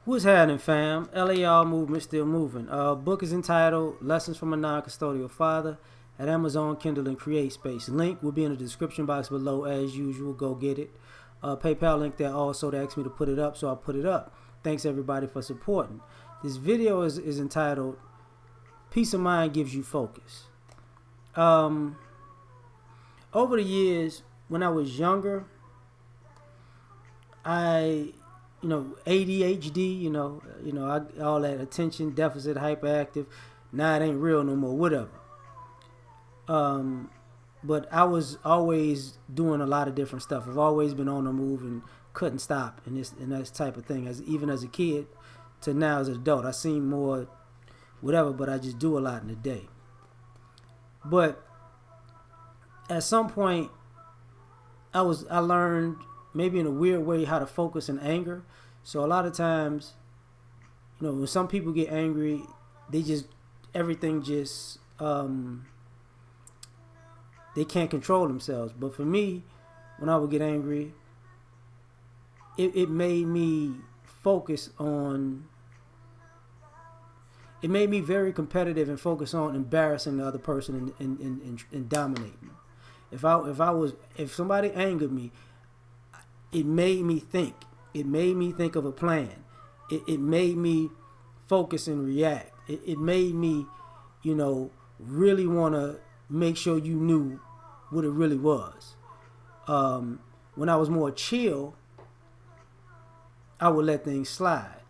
What's happening, fam? L.A.R. movement still moving. Book is entitled "Lessons from a Non-Custodial Father" at Amazon, Kindle, and Create Space. Link will be in the description box below as usual. Go get it. PayPal link there also. They asked me to put it up, so I put it up. Thanks everybody for supporting. This video is entitled "Peace of Mind Gives You Focus." Over the years, when I was younger, I ADHD, all that attention deficit hyperactive. Now it ain't real no more, whatever. But I was always doing a lot of different stuff. I've always been on the move and couldn't stop, and that type of thing. Even as a kid to now as an adult, I seem more whatever, but I just do a lot in the day. But at some point, I learned, maybe in a weird way, how to focus in anger. So a lot of times, when some people get angry, everything just they can't control themselves. But for me, when I would get angry, it made me focus on. It made me very competitive and focus on embarrassing the other person and dominating them. If somebody angered me, it made me think. It made me think of a plan. It made me focus and react. It made me, really want to make sure you knew what it really was. When I was more chill, I would let things slide.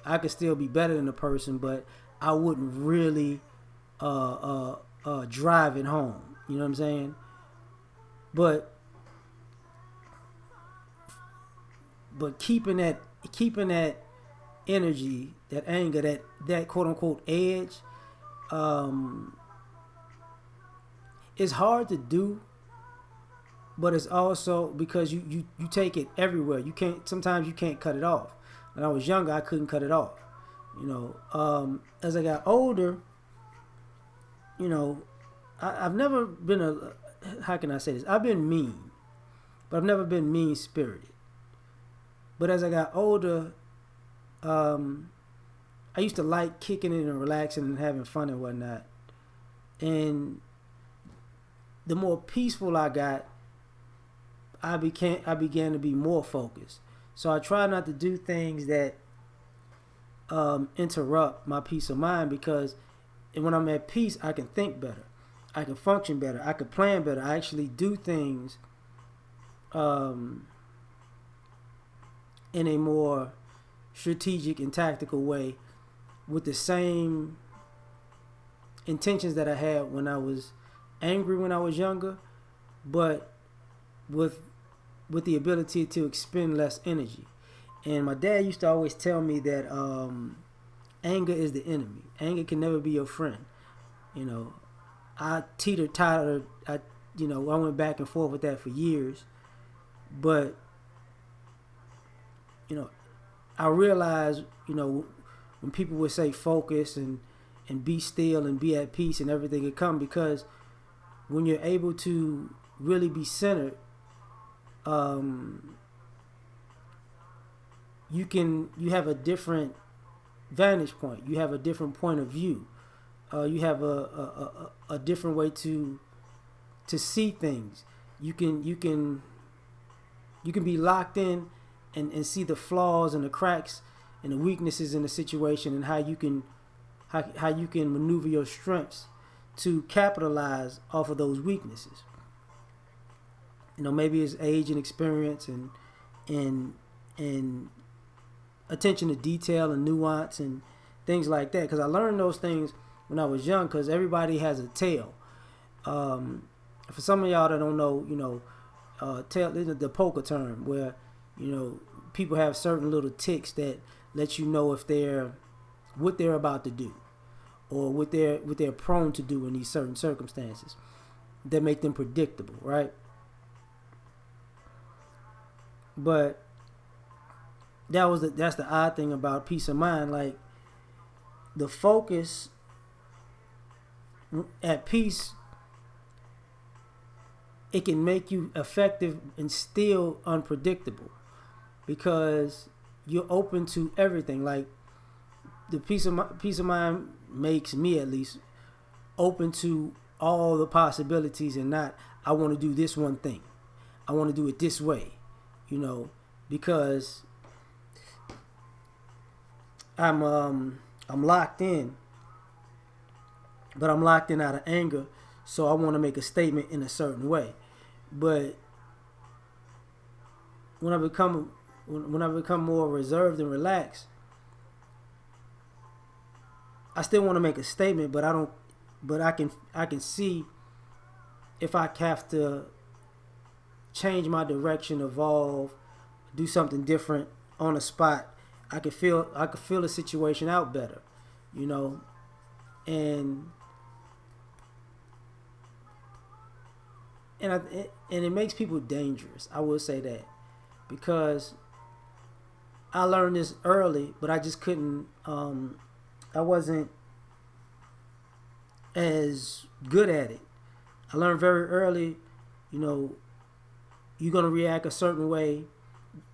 I could still be better than the person, but I wouldn't really drive it home. You know what I'm saying? But keeping that energy, that anger, that quote unquote edge, it's hard to do, but it's also because you take it everywhere. Sometimes you can't cut it off. When I was younger, I couldn't cut it off. As I got older, I've never been how can I say this? I've been mean, but I've never been mean spirited. But as I got older, I used to like kicking it and relaxing and having fun and whatnot. And the more peaceful I got, I began to be more focused. So I try not to do things that interrupt my peace of mind, because when I'm at peace, I can think better. I can function better. I can plan better. I actually do things in a more strategic and tactical way with the same intentions that I had when I was angry when I was younger, but with the ability to expend less energy. And my dad used to always tell me that anger is the enemy. Anger can never be your friend. I teeter-totter. I went back and forth with that for years. But, I realized, when people would say focus and be still and be at peace and everything would come, because when you're able to really be centered, you have a different vantage point. You have a different point of view. You have a different way to see things. You can be locked in and see the flaws and the cracks and the weaknesses in the situation, and how you can maneuver your strengths to capitalize off of those weaknesses. Maybe it's age and experience and attention to detail and nuance and things like that. Because I learned those things when I was young. Because everybody has a tale. For some of y'all that don't know, tale is the poker term, where people have certain little ticks that let you know if what they're about to do, or what they're prone to do in these certain circumstances that make them predictable, right? But that's the odd thing about peace of mind. Like, the focus at peace, it can make you effective and still unpredictable, because you're open to everything. Like the peace of mind makes me at least open to all the possibilities, and not I want to do this one thing. I want to do it this way, because I'm locked in, but I'm locked in out of anger, so I want to make a statement in a certain way. But when I become more reserved and relaxed, I still want to make a statement, but I don't. But I can see if I have to change my direction, evolve, do something different on the spot. I could feel the situation out better, and it makes people dangerous. I will say that, because I learned this early, but I just couldn't. I wasn't as good at it. I learned very early, you're gonna react a certain way.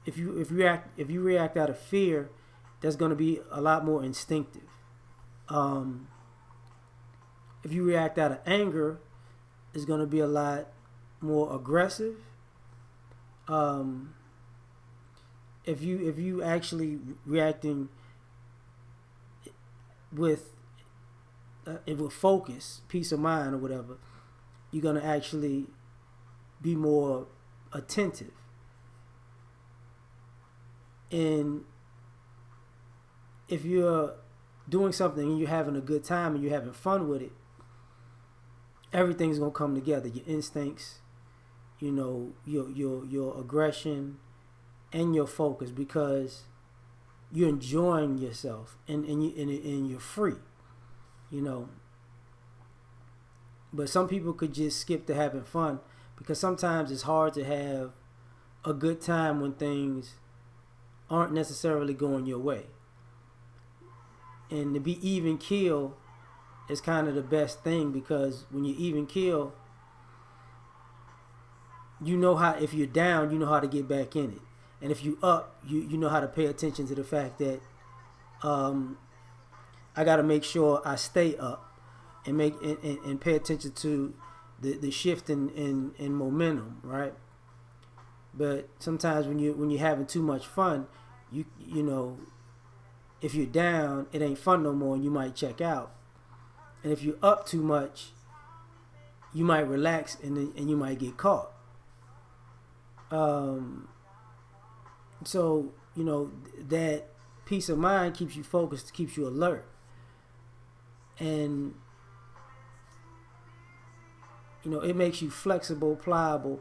If you react out of fear, that's gonna be a lot more instinctive. If you react out of anger, it's gonna be a lot more aggressive. If you actually reacting with focus, peace of mind, or whatever, you're gonna actually be more attentive. And if you're doing something and you're having a good time and you're having fun with it, everything's gonna come together. Your instincts, your aggression, and your focus, because you're enjoying yourself and you're free. But some people could just skip to having fun, because sometimes it's hard to have a good time when things aren't necessarily going your way. And to be even keel is kind of the best thing, because when you're even keel, if you're down, you know how to get back in it. And if you up, you know how to pay attention to the fact that I got to make sure I stay up, and and pay attention to the shift in momentum, right? But sometimes when you're having too much fun, if you're down, it ain't fun no more, and you might check out. And if you're up too much, you might relax, and you might get caught. So that peace of mind keeps you focused, keeps you alert, and it makes you flexible, pliable.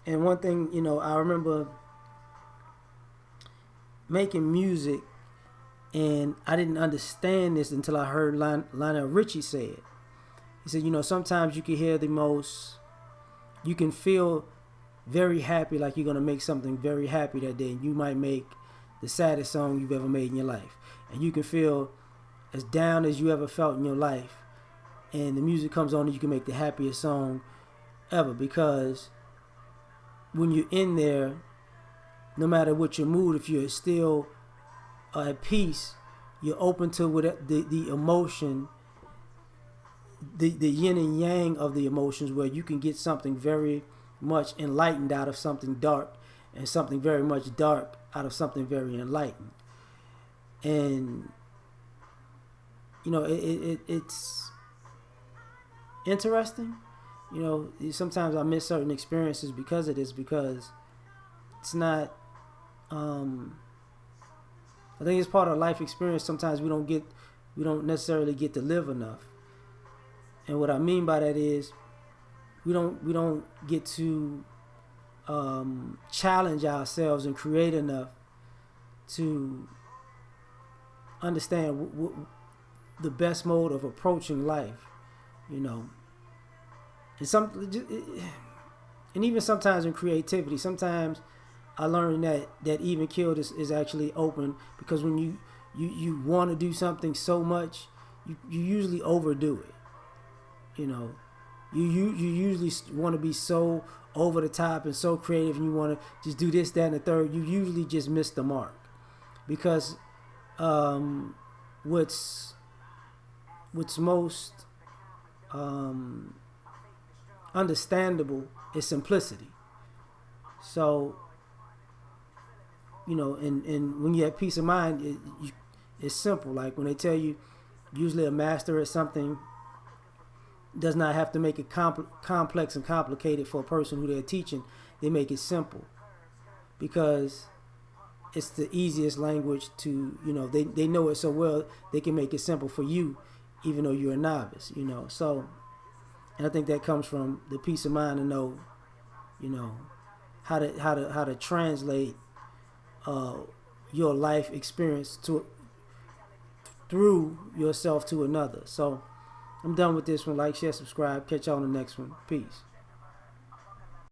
And one thing, I remember making music, and I didn't understand this until I heard Lionel Richie say it. He said, sometimes you can you can feel very happy, like you're going to make something very happy that day, and you might make the saddest song you've ever made in your life. And you can feel as down as you ever felt in your life, and the music comes on and you can make the happiest song ever, because when you're in there, no matter what your mood, if you're still at peace, you're open to what the emotion, the yin and yang of the emotions, where you can get something very much enlightened out of something dark, and something very much dark out of something very enlightened. And it's interesting. Sometimes I miss certain experiences because of this, because it's not I think it's part of life experience. Sometimes we don't necessarily get to live enough. And what I mean by that is we don't get to challenge ourselves and create enough to understand the best mode of approaching life, and and even sometimes in creativity, sometimes I learned that even killed is actually open, because when you want to do something so much, you usually overdo it. You usually want to be so over the top and so creative, and you want to just do this, that, and the third. You usually just miss the mark. because um, what's most understandable is simplicity. So, and when you have peace of mind, it's simple. Like when they tell you, usually a master at something does not have to make it complex and complicated for a person who they're teaching. They make it simple because it's the easiest language to, they know it so well they can make it simple for you, even though you're a novice. So, and I think that comes from the peace of mind to know, how to translate uh, your life experience through yourself to another. So I'm done with this one. Like, share, subscribe. Catch y'all on the next one. Peace.